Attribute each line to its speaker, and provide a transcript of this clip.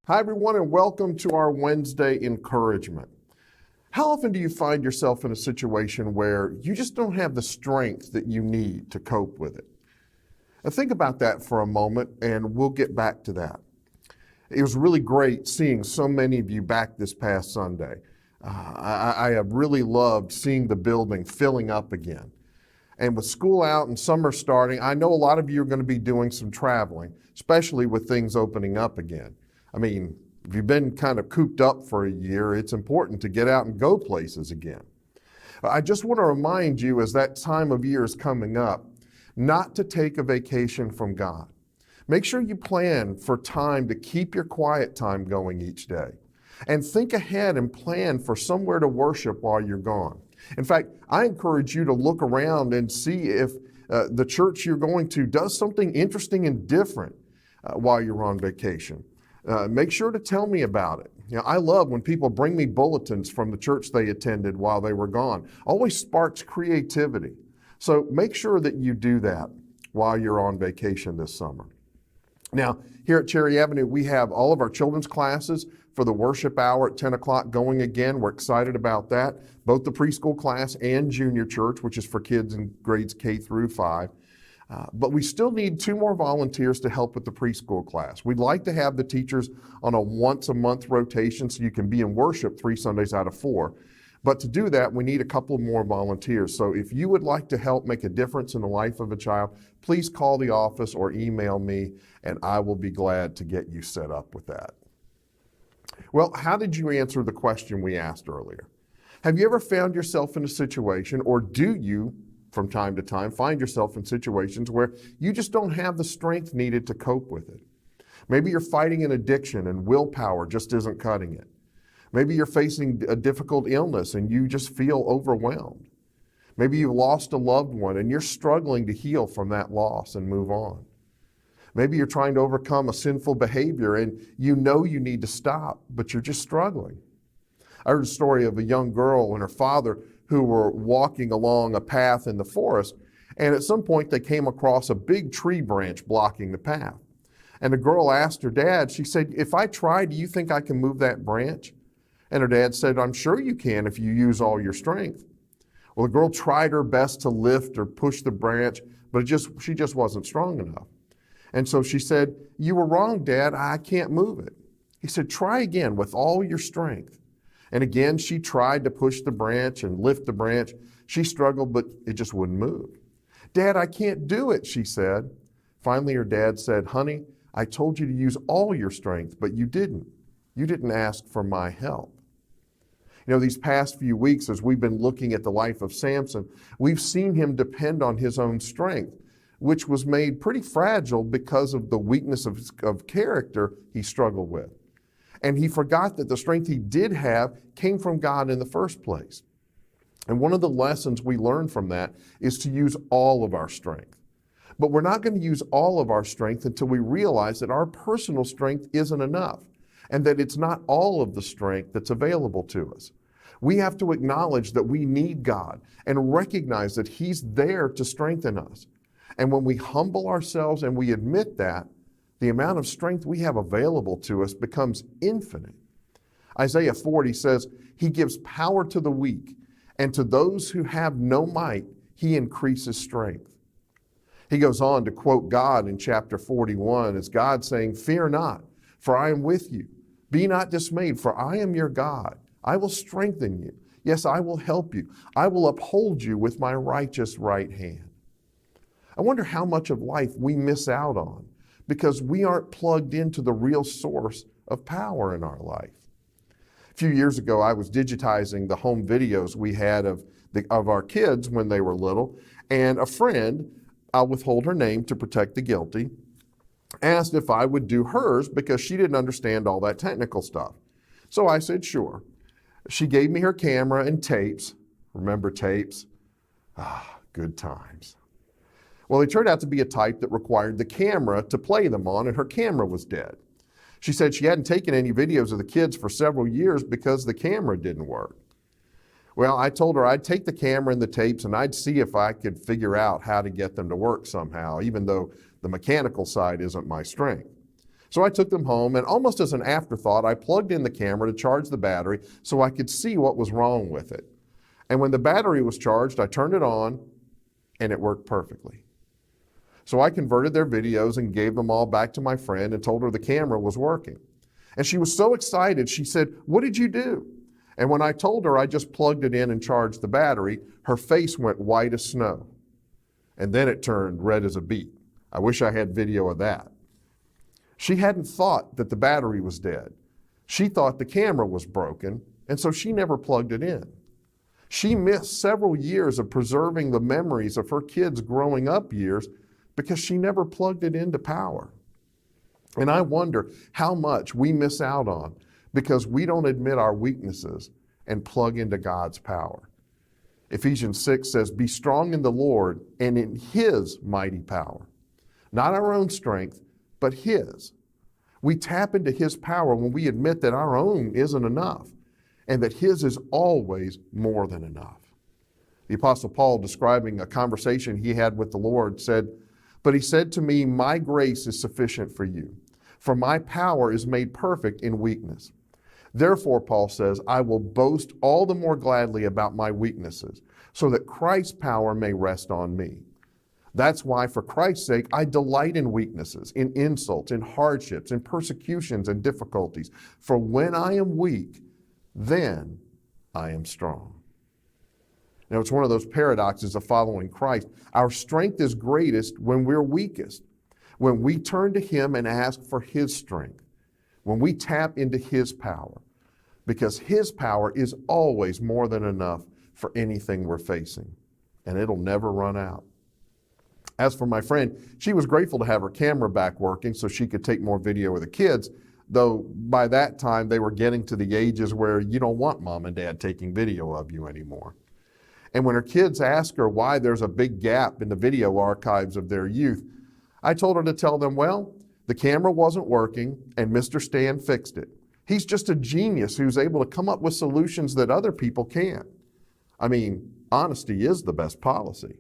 Speaker 1: Hi, everyone, and welcome to our Wednesday encouragement. How often do you find yourself in a situation where you just don't have the strength that you need to cope with it? Now, think about that for a moment, and we'll get back to that. It was really great seeing so many of you back this past Sunday. I have really loved seeing the building filling up again. And with school out and summer starting, I know a lot of you are going to be doing some traveling, especially with things opening up again. I mean, if you've been kind of cooped up for a year, it's important to get out and go places again. I just want to remind you as that time of year is coming up, not to take a vacation from God. Make sure you plan for time to keep your quiet time going each day. And think ahead and plan for somewhere to worship while you're gone. In fact, I encourage you to look around and see if the church you're going to does something interesting and different while you're on vacation. Make sure to tell me about it. You know, I love when people bring me bulletins from the church they attended while they were gone. Always sparks creativity. So make sure that you do that while you're on vacation this summer. Now, here at Cherry Avenue, we have all of our children's classes for the worship hour at 10 o'clock going again. We're excited about that. Both the preschool class and junior church, which is for kids in grades K through 5. But we still need 2 more volunteers to help with the preschool class. We'd like to have the teachers on a once-a-month rotation so you can be in worship 3 Sundays out of 4. But to do that, we need a couple more volunteers. So if you would like to help make a difference in the life of a child, please call the office or email me, and I will be glad to get you set up with that. Well, how did you answer the question we asked earlier? Have you ever found yourself in a situation, or do you, from time to time, find yourself in situations where you just don't have the strength needed to cope with it? Maybe you're fighting an addiction and willpower just isn't cutting it. Maybe you're facing a difficult illness and you just feel overwhelmed. Maybe you've lost a loved one and you're struggling to heal from that loss and move on. Maybe you're trying to overcome a sinful behavior and you know you need to stop, but you're just struggling. I heard a story of a young girl and her father who were walking along a path in the forest, and at some point they came across a big tree branch blocking the path. And the girl asked her dad, she said, "If I try, do you think I can move that branch?" And her dad said, "I'm sure you can if you use all your strength." Well, the girl tried her best to lift or push the branch, but she just wasn't strong enough. And so she said, "You were wrong, Dad, I can't move it." He said, "Try again with all your strength." And again, she tried to push the branch and lift the branch. She struggled, but it just wouldn't move. "Dad, I can't do it," she said. Finally, her dad said, "Honey, I told you to use all your strength, but you didn't. You didn't ask for my help." You know, these past few weeks, as we've been looking at the life of Samson, we've seen him depend on his own strength, which was made pretty fragile because of the weakness of character he struggled with. And he forgot that the strength he did have came from God in the first place. And one of the lessons we learn from that is to use all of our strength. But we're not going to use all of our strength until we realize that our personal strength isn't enough, and that it's not all of the strength that's available to us. We have to acknowledge that we need God and recognize that He's there to strengthen us. And when we humble ourselves and we admit that, the amount of strength we have available to us becomes infinite. Isaiah 40 says, "He gives power to the weak, and to those who have no might, He increases strength." He goes on to quote God in chapter 41 as God saying, "Fear not, for I am with you. Be not dismayed, for I am your God. I will strengthen you. Yes, I will help you. I will uphold you with my righteous right hand." I wonder how much of life we miss out on because we aren't plugged into the real source of power in our life. A few years ago, I was digitizing the home videos we had of our kids when they were little, and a friend, I'll withhold her name to protect the guilty, asked if I would do hers because she didn't understand all that technical stuff. So I said, sure. She gave me her camera and tapes. Remember tapes? Good times. Well, they turned out to be a type that required the camera to play them on, and her camera was dead. She said she hadn't taken any videos of the kids for several years because the camera didn't work. Well, I told her I'd take the camera and the tapes and I'd see if I could figure out how to get them to work somehow, even though the mechanical side isn't my strength. So I took them home, and almost as an afterthought, I plugged in the camera to charge the battery so I could see what was wrong with it. And when the battery was charged, I turned it on, and it worked perfectly. So I converted their videos and gave them all back to my friend and told her the camera was working. And she was so excited, she said, "What did you do?" And when I told her I just plugged it in and charged the battery, her face went white as snow. And then it turned red as a beet. I wish I had video of that. She hadn't thought that the battery was dead. She thought the camera was broken, and so she never plugged it in. She missed several years of preserving the memories of her kids' growing up years because she never plugged it into power. And I wonder how much we miss out on because we don't admit our weaknesses and plug into God's power. Ephesians 6 says, "Be strong in the Lord and in His mighty power." Not our own strength, but His. We tap into His power when we admit that our own isn't enough and that His is always more than enough. The Apostle Paul, describing a conversation he had with the Lord, said, "But He said to me, 'My grace is sufficient for you, for my power is made perfect in weakness.' Therefore," Paul says, "I will boast all the more gladly about my weaknesses, so that Christ's power may rest on me. That's why, for Christ's sake, I delight in weaknesses, in insults, in hardships, in persecutions and difficulties. For when I am weak, then I am strong." Now, it's one of those paradoxes of following Christ. Our strength is greatest when we're weakest, when we turn to Him and ask for His strength, when we tap into His power, because His power is always more than enough for anything we're facing, and it'll never run out. As for my friend, she was grateful to have her camera back working so she could take more video of the kids, though by that time they were getting to the ages where you don't want mom and dad taking video of you anymore. And when her kids asked her why there's a big gap in the video archives of their youth, I told her to tell them, well, the camera wasn't working and Mr. Stan fixed it. He's just a genius who's able to come up with solutions that other people can't. I mean, honesty is the best policy.